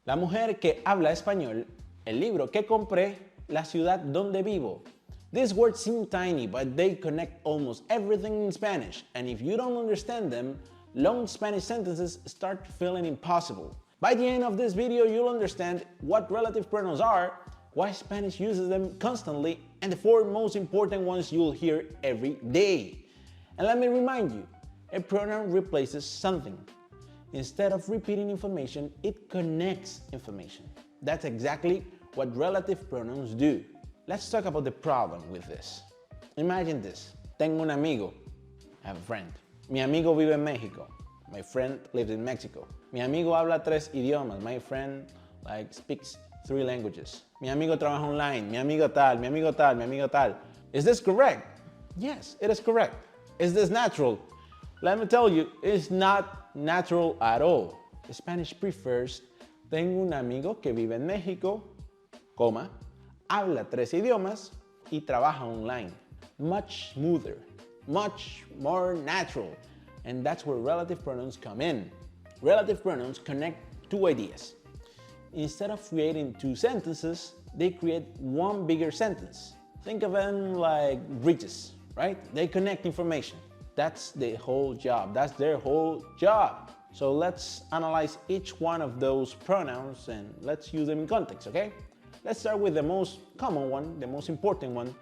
La mujer que habla español, el libro que compré, la ciudad donde vivo. These words seem tiny, but they connect almost everything in Spanish, and if you don't understand them, long Spanish sentences start feeling impossible. By the end of this video, you'll understand what relative pronouns are, why Spanish uses them constantly, and the 4 most important ones you'll hear every day. And let me remind you, a pronoun replaces something. Instead of repeating information, it connects information. That's exactly what relative pronouns do. Let's talk about the problem with this. Imagine this. Tengo un amigo. I have a friend. Mi amigo vive en México. My friend lives in Mexico. Mi amigo habla 3 idiomas. My friend speaks 3 languages. Mi amigo trabaja online. Mi amigo tal, mi amigo tal, mi amigo tal. Is this correct? Yes, it is correct. Is this natural? Let me tell you, it's not natural at all. Spanish prefers tengo un amigo que vive en México, coma, habla 3 idiomas y trabaja online. Much smoother, much more natural. And that's where relative pronouns come in. Relative pronouns connect 2 ideas. Instead of creating 2 sentences, they create 1 bigger sentence. Think of them like bridges, right? They connect information. That's the whole job. That's their whole job. So let's analyze each one of those pronouns and let's use them in context, okay? Let's start with the most common one, the most important one,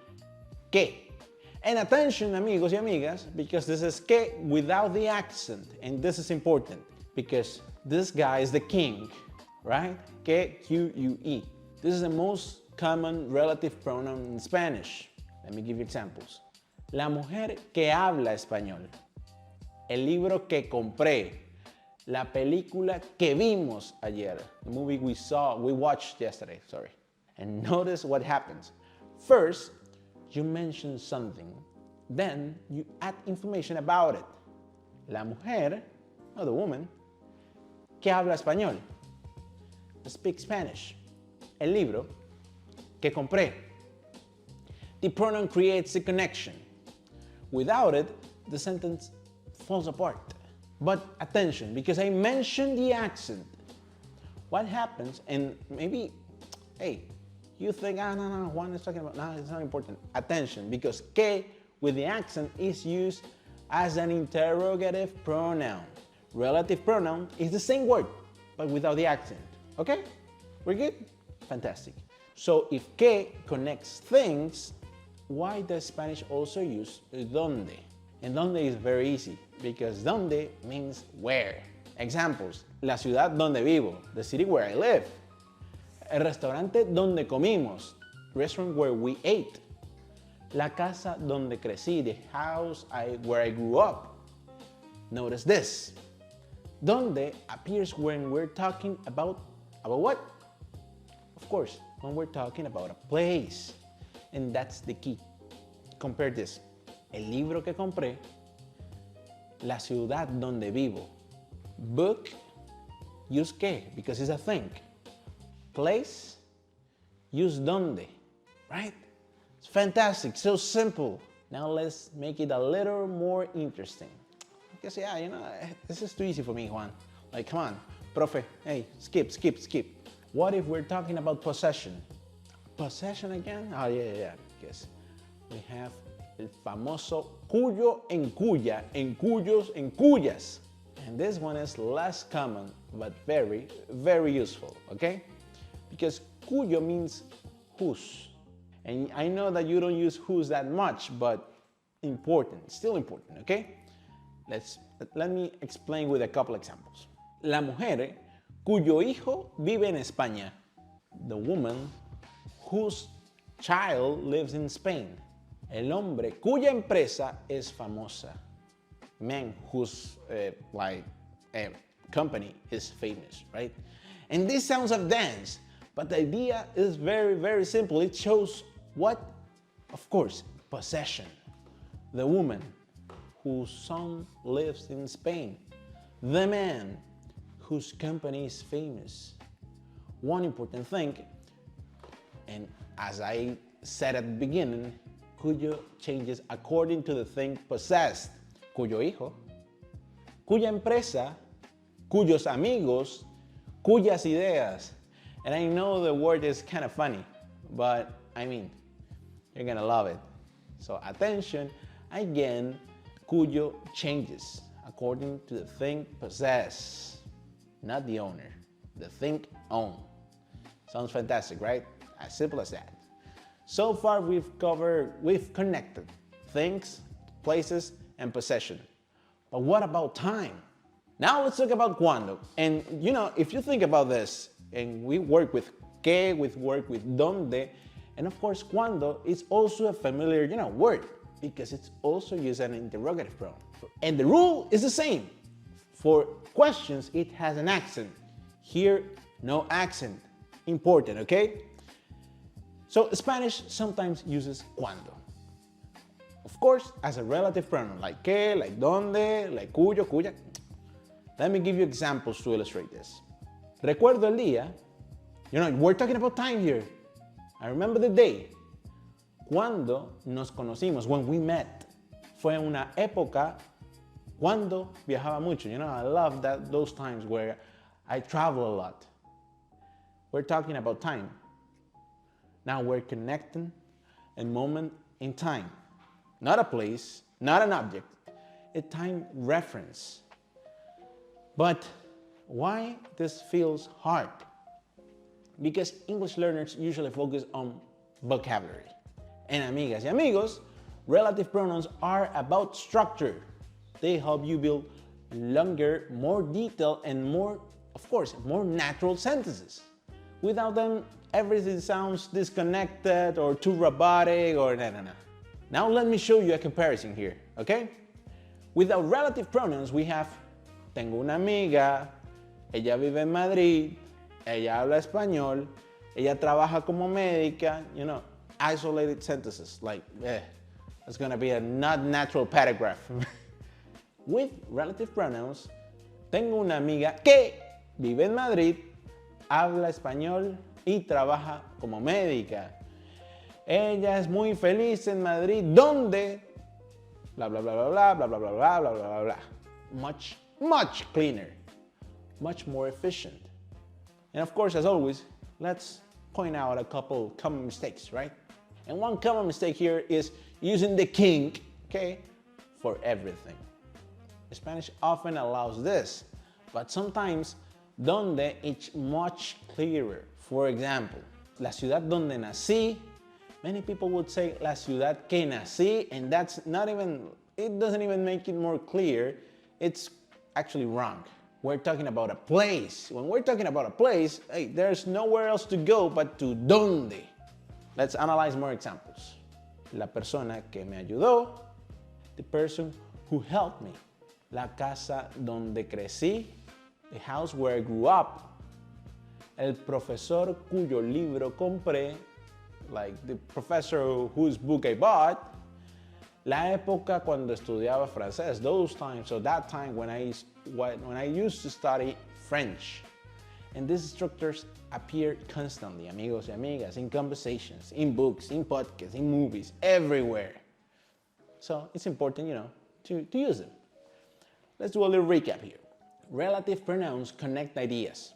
que. And attention, amigos y amigas, because this is que without the accent. And this is important because this guy is the king, right? Que, Q-U-E. This is the most common relative pronoun in Spanish. Let me give you examples. La mujer que habla español. El libro que compré. La película que vimos ayer. The movie we watched yesterday, sorry. And notice what happens. First, you mention something. Then, you add information about it. La mujer, or the woman, que habla español. Speak Spanish. El libro que compré. The pronoun creates a connection. Without it, the sentence falls apart. But attention, because I mentioned the accent. What happens, and maybe, hey, you think, no, Juan is talking about, no, it's not important. Attention, because que with the accent is used as an interrogative pronoun. Relative pronoun is the same word, but without the accent. Okay? We're good? Fantastic. So if que connects things, why does Spanish also use donde? And donde is very easy, because donde means where. Examples, la ciudad donde vivo, the city where I live. El restaurante donde comimos, restaurant where we ate. La casa donde crecí, the house where I grew up. Notice this. Donde appears when we're talking about what? Of course, when we're talking about a place. And that's the key. Compare this. El libro que compré, la ciudad donde vivo. Book, use que, because it's a thing. Place, use donde, right? It's fantastic, so simple. Now let's make it a little more interesting. Because yeah, this is too easy for me, Juan. Like, come on, profe, hey, skip. What if we're talking about possession? Possession again? Oh yeah, because we have el famoso cuyo en cuya, en cuyos en cuyas. And this one is less common, but very, very useful, okay? Because cuyo means whose. And I know that you don't use whose that much, but important, still important, okay? Let me explain with a couple examples. La mujer cuyo hijo vive en España. The woman whose child lives in Spain. El hombre cuya empresa es famosa. Man whose company is famous, right? And this sounds like dance, but the idea is very, very simple. It shows what? Of course, possession. The woman whose son lives in Spain. The man whose company is famous. One important thing, and as I said at the beginning, cuyo changes according to the thing possessed. Cuyo hijo, cuya empresa, cuyos amigos, cuyas ideas. And I know the word is kind of funny, but I mean, you're gonna love it. So attention, again, cuyo changes according to the thing possessed, not the owner, the thing owned. Sounds fantastic, right? As simple as that. So far we've connected things, places, and possession. But what about time? Now let's talk about cuando. And you know, if you think about this, and we work with que, we work with donde, and of course cuando is also a familiar, you know, word because it's also used as an interrogative pronoun. And the rule is the same. For questions, it has an accent. Here, no accent. Important, okay? So Spanish sometimes uses cuando. Of course, as a relative pronoun, like que, like donde, like cuyo, cuya. Let me give you examples to illustrate this. Recuerdo el día. You know, we're talking about time here. I remember the day. Cuando nos conocimos, when we met. Fue una época cuando viajaba mucho. You know, I love those times where I travel a lot. We're talking about time. Now we're connecting a moment in time. Not a place, not an object, a time reference. But why this feels hard? Because English learners usually focus on vocabulary. And amigas y amigos, relative pronouns are about structure. They help you build longer, more detailed, and more, of course, more natural sentences. Without them, everything sounds disconnected or too robotic or no. Now let me show you a comparison here, okay? Without relative pronouns, we have tengo una amiga, ella vive en Madrid, ella habla español, ella trabaja como médica, you know, isolated sentences like, it's gonna be a not natural paragraph. With relative pronouns, tengo una amiga que vive en Madrid, habla español y trabaja como médica. Ella es muy feliz en Madrid, donde bla bla bla bla bla bla bla bla bla bla bla. Much cleaner, much more efficient. And of course, as always, let's point out a couple common mistakes, right? And one common mistake here is using the king, okay, for everything. Spanish often allows this, but sometimes donde it's much clearer. For example, la ciudad donde nací, many people would say la ciudad que nací, and that's not even, it doesn't even make it more clear. It's actually wrong. We're talking about a place. When we're talking about a place, hey, there's nowhere else to go but to donde. Let's analyze more examples. La persona que me ayudó, the person who helped me. La casa donde crecí, the house where I grew up. El profesor cuyo libro compré, like the professor whose book I bought. La época cuando estudiaba francés, those times, so that time when I used to study French. And these structures appear constantly, amigos y amigas, in conversations, in books, in podcasts, in movies, everywhere. So it's important, you know, to use them. Let's do a little recap here. Relative pronouns connect ideas.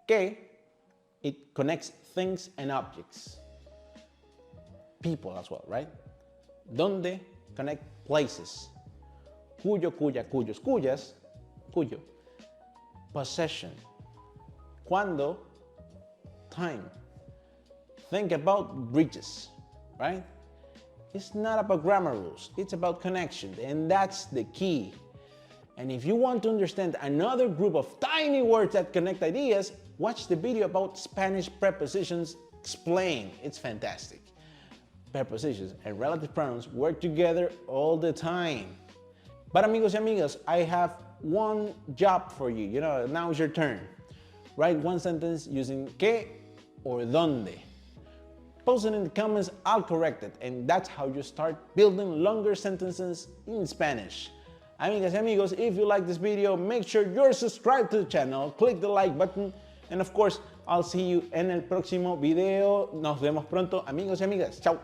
Que, it connects things and objects. People as well, right? Donde, connect places. Cuyo, cuya, cuyos, cuyas, cuyo. Possession. Cuando, time. Think about bridges, right? It's not about grammar rules, it's about connection, and that's the key. And if you want to understand another group of tiny words that connect ideas, watch the video about Spanish prepositions explained. It's fantastic. Prepositions and relative pronouns work together all the time. But amigos y amigas, I have one job for you. You know, now it's your turn. Write one sentence using que or donde. Post it in the comments, I'll correct it. And that's how you start building longer sentences in Spanish. Amigas y amigos, if you like this video, make sure you're subscribed to the channel, click the like button, and of course, I'll see you en el próximo video. Nos vemos pronto, amigos y amigas. Chao.